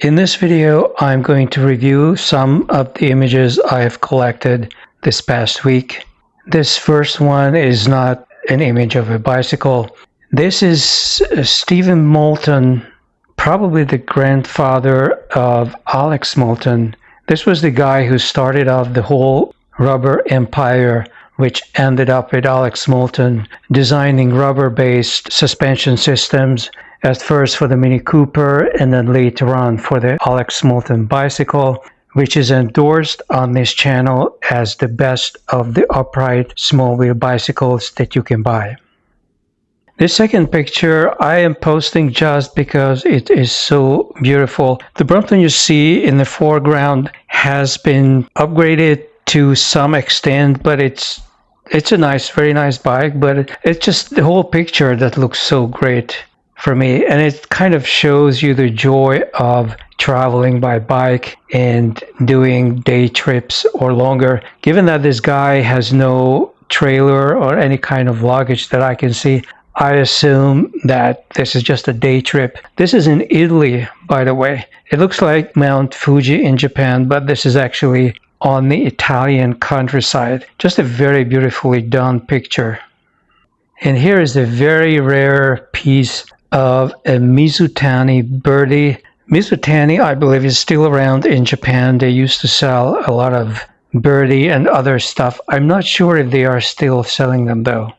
In this video, I'm going to review some of the images I've collected this past week. This first one is not an image of a bicycle. This is Stephen Moulton, probably the grandfather of Alex Moulton. This was the guy who started off the whole rubber empire, which ended up with Alex Moulton designing rubber-based suspension systems, at first for the Mini Cooper and then later on for the Alex Moulton bicycle, which is endorsed on this channel as the best of the upright small wheel bicycles that you can buy. This second picture I am posting just because it is so beautiful. The Brompton you see in the foreground has been upgraded to some extent, but it's a nice, very nice bike, but it's just the whole picture that looks so great for me, and it kind of shows you the joy of traveling by bike and doing day trips or longer. Given that this guy has no trailer or any kind of luggage that I can see, I assume that this is just a day trip. This is in Italy, by the way. It looks like Mount Fuji in Japan, but this is actually on the Italian countryside. Just a very beautifully done picture. And here is a very rare piece of a Mizutani birdie. Mizutani, I believe, is still around in Japan. They used to sell a lot of birdie and other stuff. I'm not sure if they are still selling them though.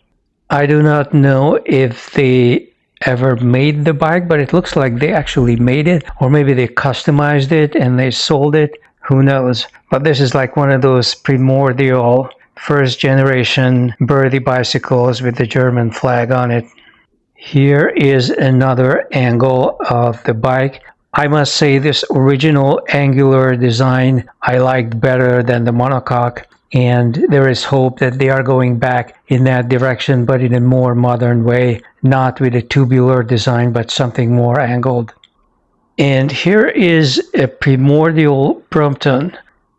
I do not know if they ever made the bike, but it looks like they actually made it, or maybe they customized it and they sold it. Who knows? But this is like one of those primordial first generation birdie bicycles with the German flag on it. Here is another angle of the bike. I must say this original angular design I liked better than the monocoque, and there is hope that they are going back in that direction, but in a more modern way, not with a tubular design, but something more angled. And here is a primordial Brompton,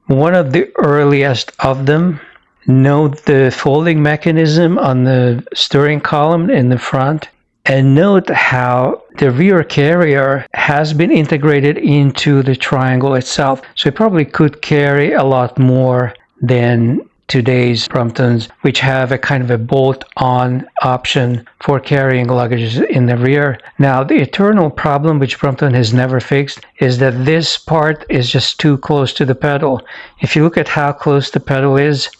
one of the earliest of them. Note the folding mechanism on the steering column in the front. And note how the rear carrier has been integrated into the triangle itself. So it probably could carry a lot more than today's Bromptons, which have a kind of a bolt-on option for carrying luggage in the rear. Now, the eternal problem which Brompton has never fixed is that this part is just too close to the pedal. If you look at how close the pedal is,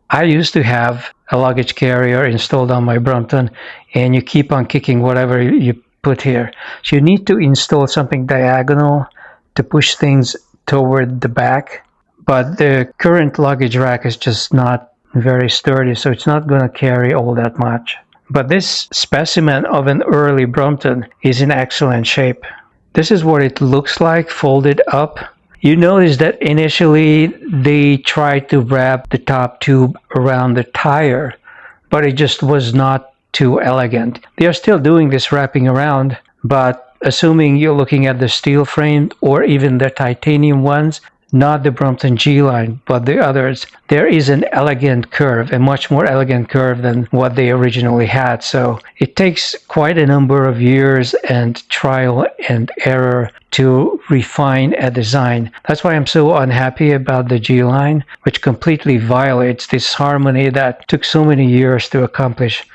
I used to have a luggage carrier installed on my Brompton, and you keep on kicking whatever you put here. So you need to install something diagonal to push things toward the back, but the current luggage rack is just not very sturdy, so it's not going to carry all that much. But this specimen of an early Brompton is in excellent shape. This is what it looks like folded up. You notice that initially they tried to wrap the top tube around the tire, but it just was not too elegant. They are still doing this wrapping around, but assuming you're looking at the steel frame or even the titanium ones, not the Brompton G-line, but the others, there is an elegant curve, a much more elegant curve than what they originally had. So it takes quite a number of years and trial and error to refine a design. That's why I'm so unhappy about the G-line, which completely violates this harmony that took so many years to accomplish.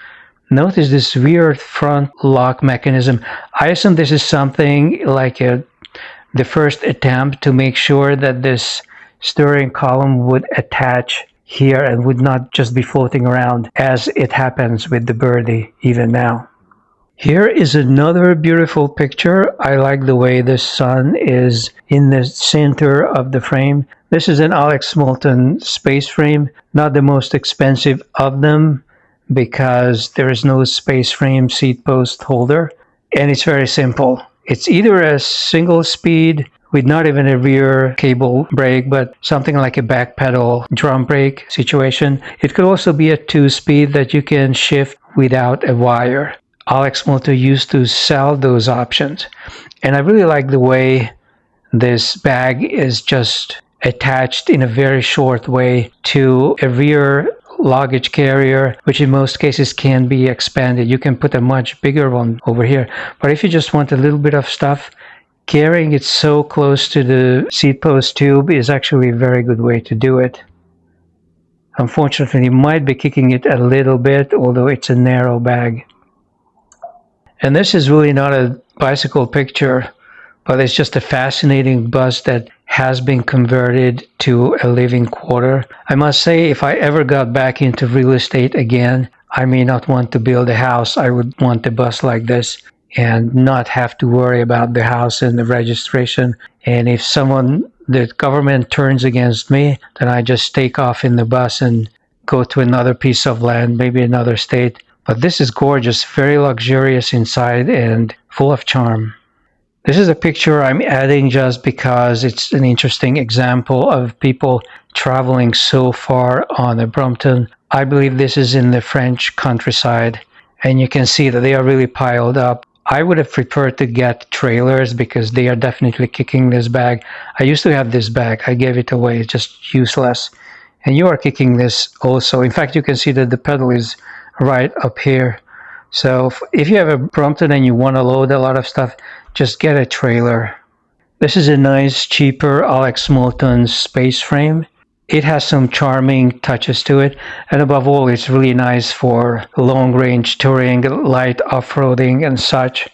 Notice this weird front lock mechanism. I assume this is something like the first attempt to make sure that this steering column would attach here and would not just be floating around as it happens with the birdie even now. Here is another beautiful picture. I like the way the sun is in the center of the frame. This is an Alex Moulton space frame, not the most expensive of them because there is no space frame seat post holder, and it's very simple. It's either a single speed with not even a rear cable brake, but something like a back pedal drum brake situation. It could also be a 2-speed that you can shift without a wire. Alex Moulton used to sell those options. And I really like the way this bag is just attached in a very short way to a rear luggage carrier, which in most cases can be expanded. You can put a much bigger one over here, but if you just want a little bit of stuff, Carrying it so close to the seat post tube is actually a very good way to do it. Unfortunately, you might be kicking it a little bit, although it's a narrow bag. And this is really not a bicycle picture, but it's just a fascinating bus that has been converted to a living quarter. I must say, if I ever got back into real estate again, I may not want to build a house. I would want a bus like this and not have to worry about the house and the registration. And if the government turns against me, then I just take off in the bus and go to another piece of land, maybe another state. But this is gorgeous, very luxurious inside and full of charm. This is a picture I'm adding just because it's an interesting example of people traveling so far on a Brompton. I believe this is in the French countryside, and you can see that they are really piled up. I would have preferred to get trailers because they are definitely kicking this bag. I used to have this bag. I gave it away. It's just useless. And you are kicking this also. In fact, you can see that the pedal is right up here. So if you have a Brompton and you want to load a lot of stuff, just get a trailer. This is a nice, cheaper Alex Moulton space frame. It has some charming touches to it, and above all, it's really nice for long-range touring, light off-roading and such.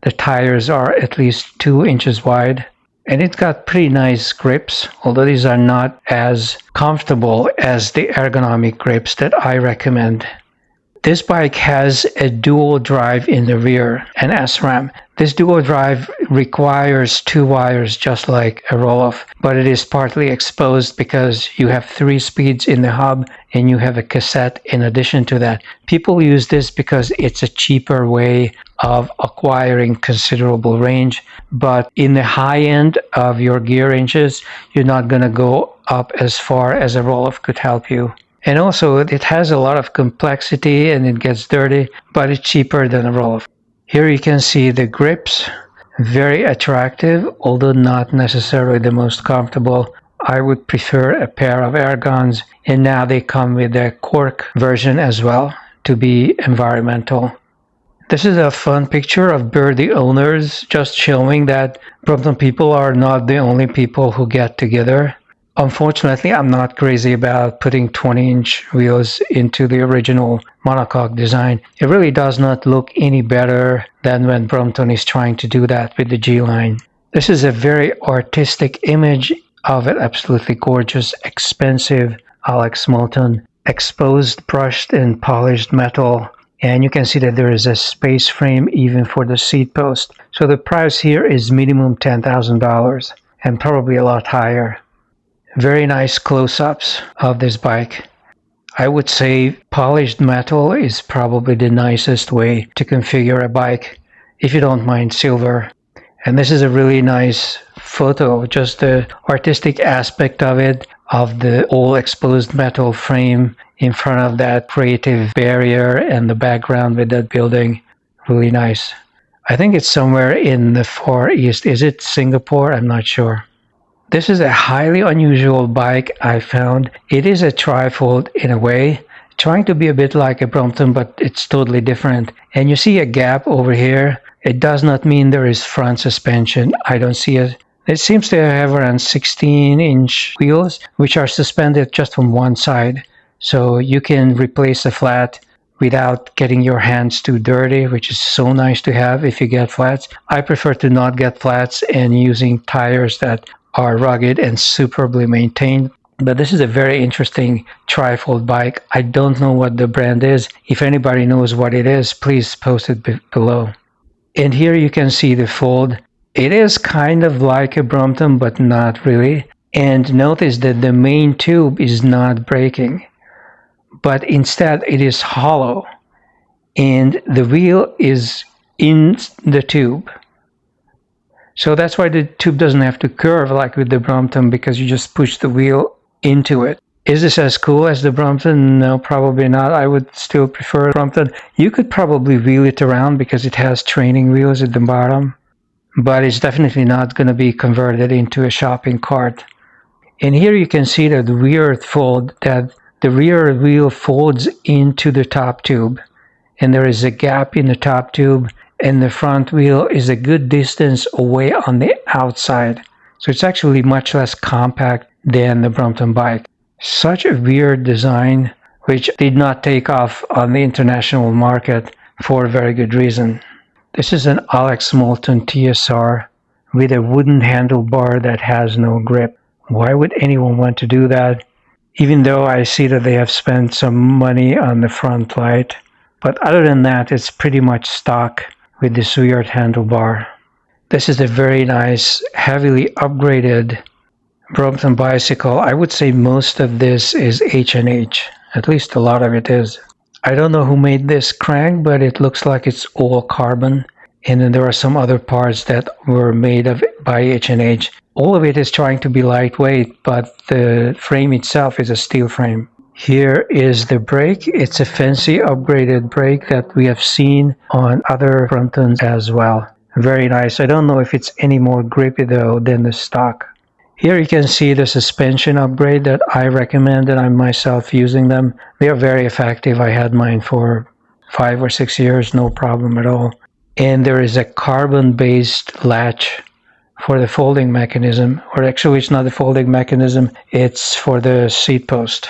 The tires are at least 2 inches wide, and it's got pretty nice grips, although these are not as comfortable as the ergonomic grips that I recommend. This bike has a dual drive in the rear, an SRAM. This dual drive requires 2 wires just like a roll-off, but it is partly exposed because you have 3 speeds in the hub and you have a cassette in addition to that. People use this because it's a cheaper way of acquiring considerable range, but in the high end of your gear inches, you're not going to go up as far as a roll-off could help you. And also, it has a lot of complexity and it gets dirty, but it's cheaper than a roll-off. Here you can see the grips, very attractive, although not necessarily the most comfortable. I would prefer a pair of Ergons, and now they come with a cork version as well to be environmental. This is a fun picture of Birdie owners, just showing that Brompton people are not the only people who get together. Unfortunately, I'm not crazy about putting 20-inch wheels into the original monocoque design. It really does not look any better than when Brompton is trying to do that with the G-line. This is a very artistic image of an absolutely gorgeous, expensive Alex Moulton, exposed, brushed, and polished metal. And you can see that there is a space frame even for the seat post. So the price here is minimum $10,000 and probably a lot higher. Very nice close-ups of this bike. I would say polished metal is probably the nicest way to configure a bike, if you don't mind silver. And this is a really nice photo, just the artistic aspect of it, of the all exposed metal frame in front of that creative barrier and the background with that building. Really nice. I think it's somewhere in the Far East. Is it Singapore? I'm not sure. This is a highly unusual bike I found. It is a trifold in a way, trying to be a bit like a Brompton, but it's totally different. And you see a gap over here. It does not mean there is front suspension. I don't see it. It seems to have around 16-inch wheels, which are suspended just from one side. So you can replace the flat without getting your hands too dirty, which is so nice to have if you get flats. I prefer to not get flats and using tires that are rugged and superbly maintained. But this is a very interesting trifold bike. I don't know what the brand is. If anybody knows what it is, please post it below. And here you can see the fold. It is kind of like a Brompton, but not really. And notice that the main tube is not breaking, but instead it is hollow. And the wheel is in the tube. So that's why the tube doesn't have to curve like with the Brompton, because you just push the wheel into it. Is this as cool as the Brompton? No, probably not. I would still prefer Brompton. You could probably wheel it around because it has training wheels at the bottom, but it's definitely not going to be converted into a shopping cart. And here you can see that the rear fold, that the rear wheel folds into the top tube, and there is a gap in the top tube, and the front wheel is a good distance away on the outside. So it's actually much less compact than the Brompton bike. Such a weird design, which did not take off on the international market for a very good reason. This is an Alex Moulton TSR with a wooden handlebar that has no grip. Why would anyone want to do that? Even though I see that they have spent some money on the front light. But other than that, it's pretty much stock with this weird handlebar. This is a very nice, heavily upgraded Brompton bicycle. I would say most of this is H&H. At least a lot of it is. I don't know who made this crank, but it looks like it's all carbon. And then there are some other parts that were made by H&H. All of it is trying to be lightweight, but the frame itself is a steel frame. Here is the brake. It's a fancy upgraded brake that we have seen on other Bromptons as well. Very nice. I don't know if it's any more grippy though than the stock. Here you can see the suspension upgrade that I recommend, and I'm myself using them. They are very effective. I had mine for 5 or 6 years, no problem at all. And there is a carbon-based latch for the folding mechanism, or actually it's not the folding mechanism, it's for the seat post.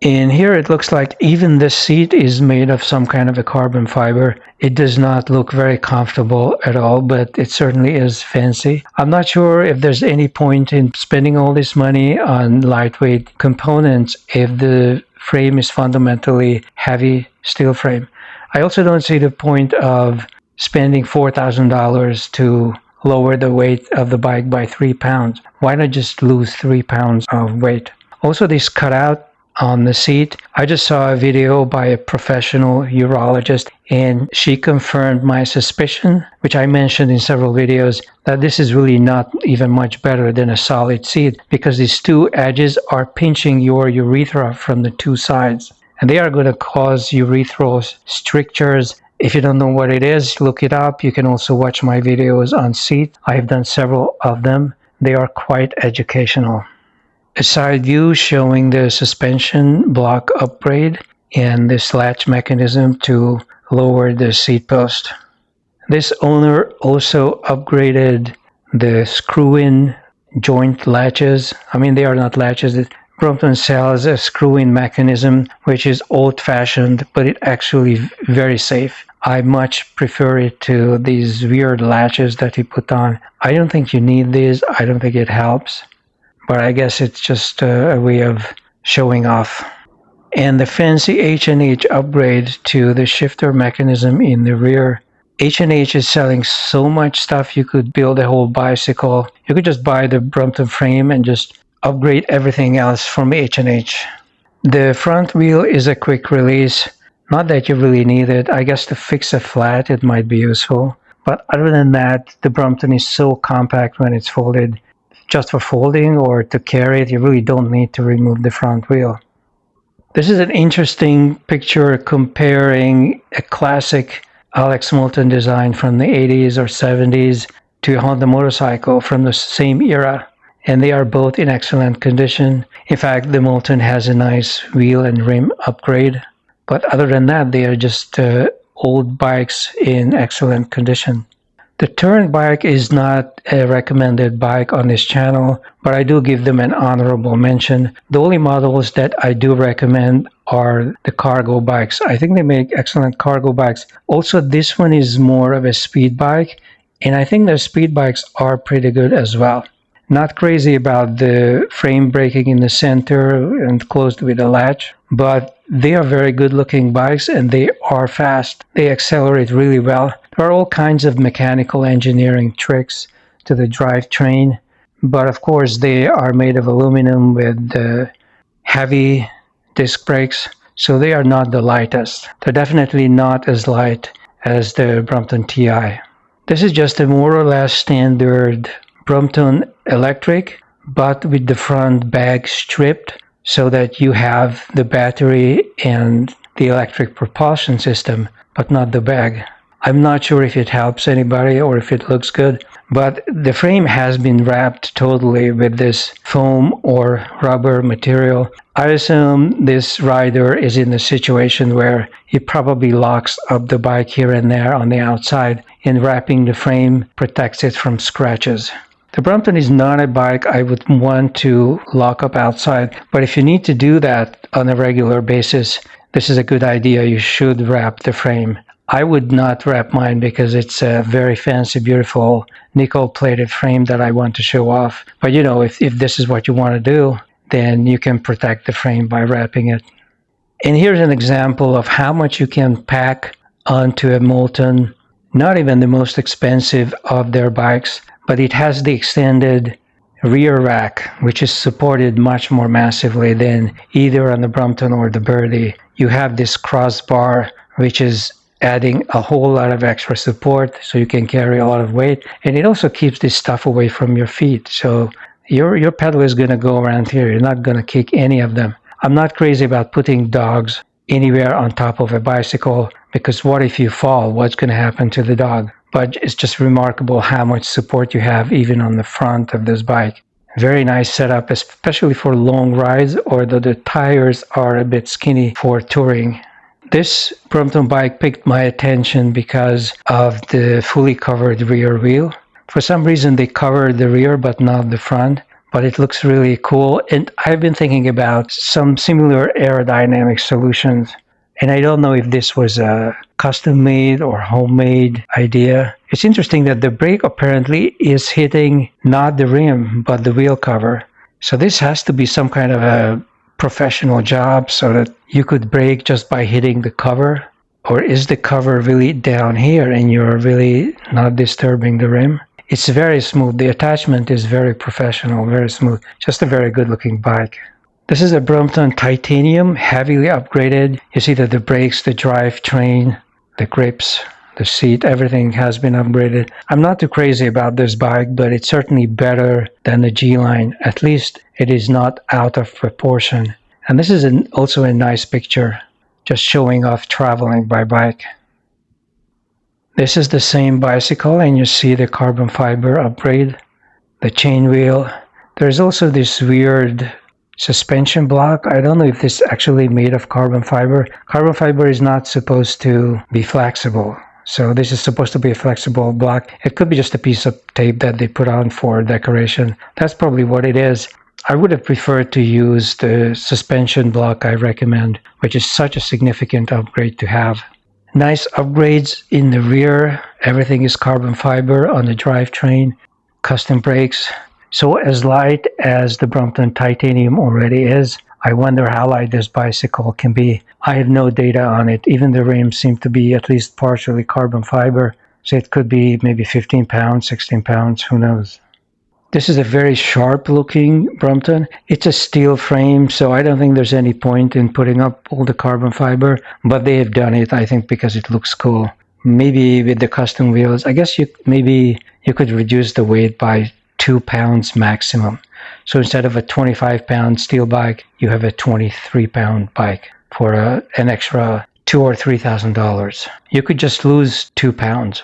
And here it looks like even the seat is made of some kind of a carbon fiber. It does not look very comfortable at all, but it certainly is fancy. I'm not sure if there's any point in spending all this money on lightweight components if the frame is fundamentally heavy steel frame. I also don't see the point of spending $4,000 to lower the weight of the bike by 3 pounds. Why not just lose 3 pounds of weight? Also, this cutout on the seat. I just saw a video by a professional urologist, and she confirmed my suspicion, which I mentioned in several videos, that this is really not even much better than a solid seat, because these two edges are pinching your urethra from the two sides, and they are going to cause urethral strictures. If you don't know what it is, look it up. You can also watch my videos on seat. I have done several of them. They are quite educational. A side view showing the suspension block upgrade and this latch mechanism to lower the seat post. This owner also upgraded the screw-in joint latches. I mean, they are not latches. Brompton sells a screw-in mechanism, which is old-fashioned, but it's actually very safe. I much prefer it to these weird latches that he put on. I don't think you need these. I don't think it helps. But I guess it's just a way of showing off. And the fancy H&H upgrade to the shifter mechanism in the rear. H&H is selling so much stuff, you could build a whole bicycle. You could just buy the Brompton frame and just upgrade everything else from H&H. The front wheel is a quick release. Not that you really need it. I guess to fix a flat, it might be useful. But other than that, the Brompton is so compact when it's folded. Just for folding or to carry it, you really don't need to remove the front wheel. This is an interesting picture comparing a classic Alex Moulton design from the 80s or 70s to a Honda motorcycle from the same era. And they are both in excellent condition. In fact, the Moulton has a nice wheel and rim upgrade. But other than that, they are just old bikes in excellent condition. The titaniumbike is not a recommended bike on this channel, but I do give them an honorable mention. The only models that I do recommend are the cargo bikes. I think they make excellent cargo bikes. Also, this one is more of a speed bike, and I think their speed bikes are pretty good as well. Not crazy about the frame breaking in the center and closed with a latch, but they are very good looking bikes and they are fast. They accelerate really well. There are all kinds of mechanical engineering tricks to the drivetrain, but of course they are made of aluminum with heavy disc brakes, so they are not the lightest. They're definitely not as light as the Brompton TI. This is just a more or less standard Brompton electric, but with the front bag stripped so that you have the battery and the electric propulsion system, but not the bag. I'm not sure if it helps anybody or if it looks good, but the frame has been wrapped totally with this foam or rubber material. I assume this rider is in a situation where he probably locks up the bike here and there on the outside, and wrapping the frame protects it from scratches. The Brompton is not a bike I would want to lock up outside, but if you need to do that on a regular basis, this is a good idea. You should wrap the frame. I would not wrap mine because it's a very fancy, beautiful nickel-plated frame that I want to show off. But you know, if this is what you want to do, then you can protect the frame by wrapping it. And here's an example of how much you can pack onto a Moulton, not even the most expensive of their bikes, but it has the extended rear rack, which is supported much more massively than either on the Brompton or the Birdie. You have this crossbar, which is adding a whole lot of extra support so you can carry a lot of weight, and it also keeps this stuff away from your feet. So your pedal is going to go around here. You're not going to kick any of them. I'm not crazy about putting dogs anywhere on top of a bicycle, because what if you fall? What's going to happen to the dog? But it's just remarkable how much support you have even on the front of this bike. Very nice setup, especially for long rides, or though the tires are a bit skinny for touring. This Brompton bike piqued my attention because of the fully covered rear wheel. For some reason they covered the rear but not the front, but it looks really cool, and I've been thinking about some similar aerodynamic solutions. And I don't know if this was a custom-made or homemade idea. It's interesting that the brake apparently is hitting not the rim, but the wheel cover. So this has to be some kind of a professional job so that you could brake just by hitting the cover. Or is the cover really down here and you're really not disturbing the rim? It's very smooth. The attachment is very professional, very smooth. Just a very good-looking bike. This is a Brompton Titanium, heavily upgraded. You see that the brakes, the drivetrain, the grips, the seat, everything has been upgraded. I'm not too crazy about this bike, but it's certainly better than the G-Line. At least it is not out of proportion. And this is also a nice picture, just showing off traveling by bike. This is the same bicycle, and you see the carbon fiber upgrade, the chain wheel. There's also this weird suspension block. I don't know if this is actually made of carbon fiber. Carbon fiber is not supposed to be flexible. So this is supposed to be a flexible block. It could be just a piece of tape that they put on for decoration. That's probably what it is. I would have preferred to use the suspension block I recommend, which is such a significant upgrade to have. Nice upgrades in the rear. Everything is carbon fiber on the drivetrain. Custom brakes. So as light as the Brompton Titanium already is, I wonder how light this bicycle can be. I have no data on it. Even the rims seem to be at least partially carbon fiber. So it could be maybe 15 pounds, 16 pounds, who knows. This is a very sharp looking Brompton. It's a steel frame, so I don't think there's any point in putting up all the carbon fiber, but they have done it, I think, because it looks cool. Maybe with the custom wheels, I guess you could reduce the weight by 2 pounds maximum. So instead of a 25-pound steel bike, you have a 23-pound bike for an extra $2,000 or $3,000. You could just lose 2 pounds.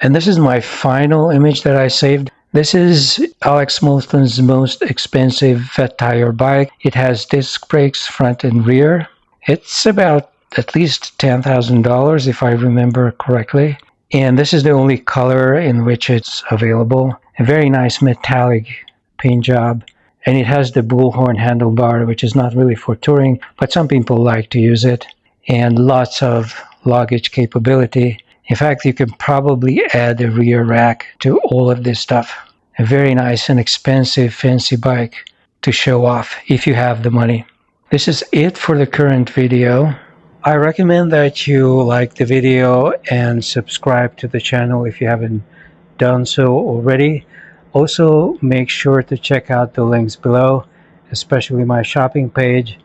And this is my final image that I saved. This is Alex Moulton's most expensive fat tire bike. It has disc brakes front and rear. It's about at least $10,000 if I remember correctly. And this is the only color in which it's available. A very nice metallic paint job. And it has the bullhorn handlebar, which is not really for touring, but some people like to use it. And lots of luggage capability. In fact, you can probably add a rear rack to all of this stuff. A very nice and expensive fancy bike to show off if you have the money. This is it for the current video. I recommend that you like the video and subscribe to the channel if you haven't done so already. Also, make sure to check out the links below, especially my shopping page.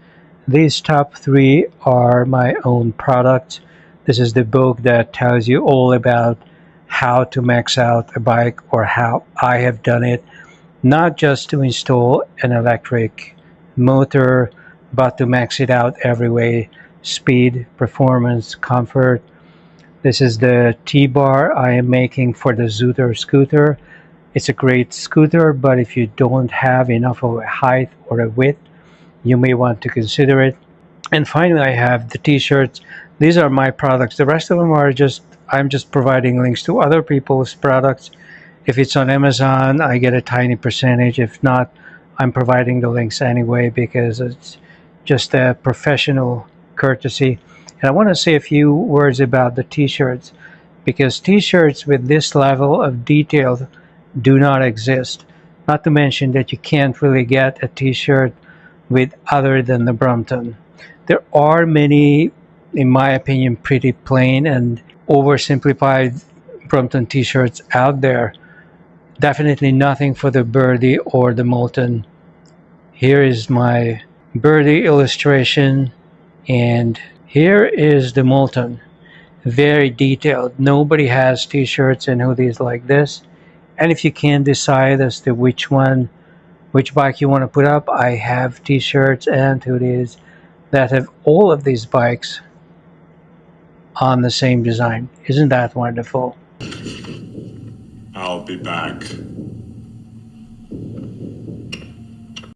These top 3 are my own products. This is the book that tells you all about how to max out a bike, or how I have done it, not just to install an electric motor, but to max it out every way: speed, performance, comfort, This is the T-bar I am making for the Zooter scooter. It's a great scooter, but if you don't have enough of a height or a width, you may want to consider it. And finally, I have the t-shirts. These are my products. The rest of them are I'm just providing links to other people's products. If it's on Amazon, I get a tiny percentage. If not, I'm providing the links anyway because it's just a professional courtesy. And I want to say a few words about the t-shirts because t-shirts with this level of detail do not exist. Not to mention that you can't really get a t-shirt with other than the Brompton. There are many, in my opinion, pretty plain and oversimplified Brompton t-shirts out there. Definitely nothing for the birdie or the molten. Here is my birdie illustration, and here is the molten. Very detailed. Nobody has t-shirts and hoodies like this. And if you can't decide as to which bike you want to put up, I have t-shirts and hoodies that have all of these bikes on the same design. Isn't that wonderful? I'll be back.